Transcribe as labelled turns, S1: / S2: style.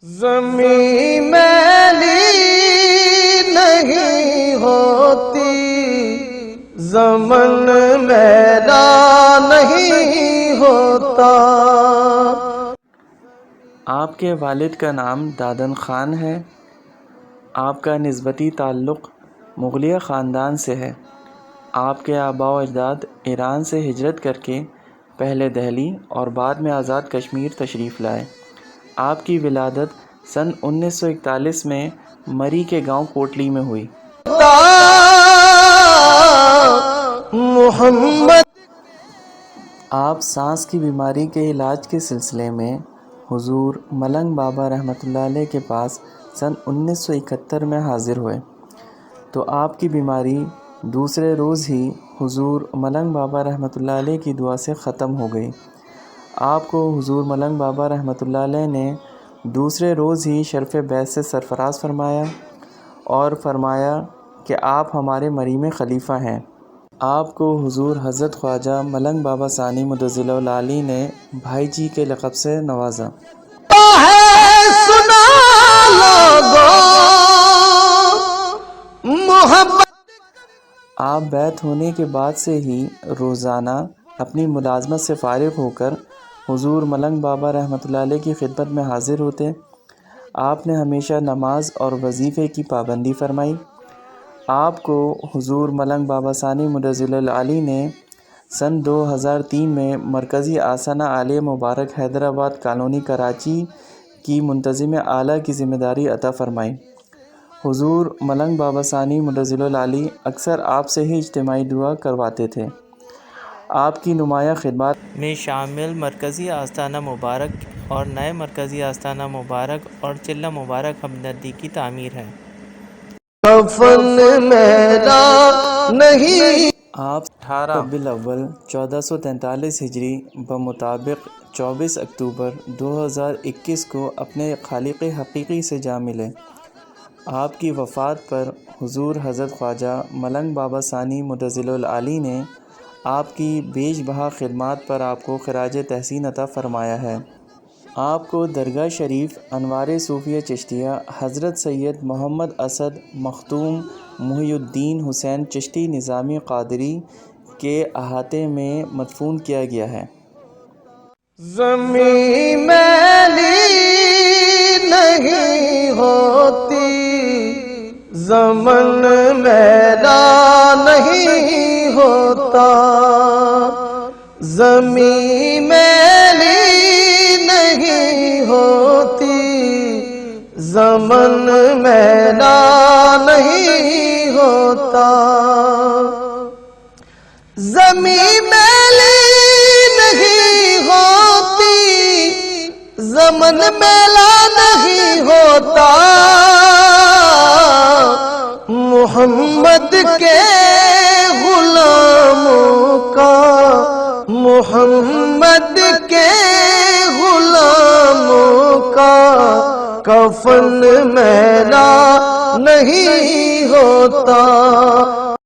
S1: زمین میلی نہیں ہوتی، زمن میلا نہیں ہوتا۔
S2: آپ کے والد کا نام دادن خان ہے۔ آپ کا نسبتی تعلق مغلیہ خاندان سے ہے۔ آپ کے آباء و اجداد ایران سے ہجرت کر کے پہلے دہلی اور بعد میں آزاد کشمیر تشریف لائے۔ آپ کی ولادت سن 1941 میں مری کے گاؤں کوٹلی میں ہوئی۔
S1: محمد
S2: آپ سانس کی بیماری کے علاج کے سلسلے میں حضور ملنگ بابا رحمۃ اللہ علیہ کے پاس سن 1971 میں حاضر ہوئے تو آپ کی بیماری دوسرے روز ہی حضور ملنگ بابا رحمۃ اللہ علیہ کی دعا سے ختم ہو گئی۔ آپ کو حضور ملنگ بابا رحمۃ اللہ علیہ نے دوسرے روز ہی شرف بیعت سے سرفراز فرمایا اور فرمایا کہ آپ ہمارے مریم خلیفہ ہیں۔ آپ کو حضور حضرت خواجہ ملنگ بابا ثانی مدظل العالی نے بھائی جی کے لقب سے نوازا۔ آپ بیعت ہونے کے بعد سے ہی روزانہ اپنی ملازمت سے فارغ ہو کر حضور ملنگ بابا رحمۃ اللہ علیہ کی خدمت میں حاضر ہوتے۔ آپ نے ہمیشہ نماز اور وظیفے کی پابندی فرمائی۔ آپ کو حضور ملنگ بابا ثانی مدظل العالی نے سن 2003 میں مرکزی آستانہ عالیہ مبارک حیدرآباد کالونی کراچی کی منتظم اعلیٰ کی ذمہ داری عطا فرمائی۔ حضور ملنگ بابا ثانی مدظل العالی اکثر آپ سے ہی اجتماعی دعا کرواتے تھے۔ آپ کی نمایاں خدمات میں شامل مرکزی آستانہ مبارک اور نئے مرکزی آستانہ مبارک اور چلہ مبارک ہمدردی کی تعمیر ہے۔
S1: کفن میلا نہیں۔
S2: آپ 18 ربیع الاول 1443 ہجری بمطابق 24 اکتوبر 2021 کو اپنے خالق حقیقی سے جا ملے۔ آپ کی وفات پر حضور حضرت خواجہ ملنگ بابا ثانی مدظل العالی نے آپ کی بیش بہا خدمات پر آپ کو خراج تحسین عطا فرمایا ہے۔ آپ کو درگاہ شریف انوار صوفیہ چشتیہ حضرت سید محمد اسد مختوم محی الدین حسین چشتی نظامی قادری کے احاطے میں مدفون کیا گیا ہے۔
S1: زمین میلی نہیں ہوتی، زمن میلا نہیں ہوتا۔ زمین میلی نہیں ہوتی، زمن میلا نہیں ہوتا۔ زمین میلی نہیں ہوتی، زمن میلا نہیں ہوتا۔ محمد کے غلاموں کا، محمد کے غلاموں کا کفن میلا نہیں ہوتا۔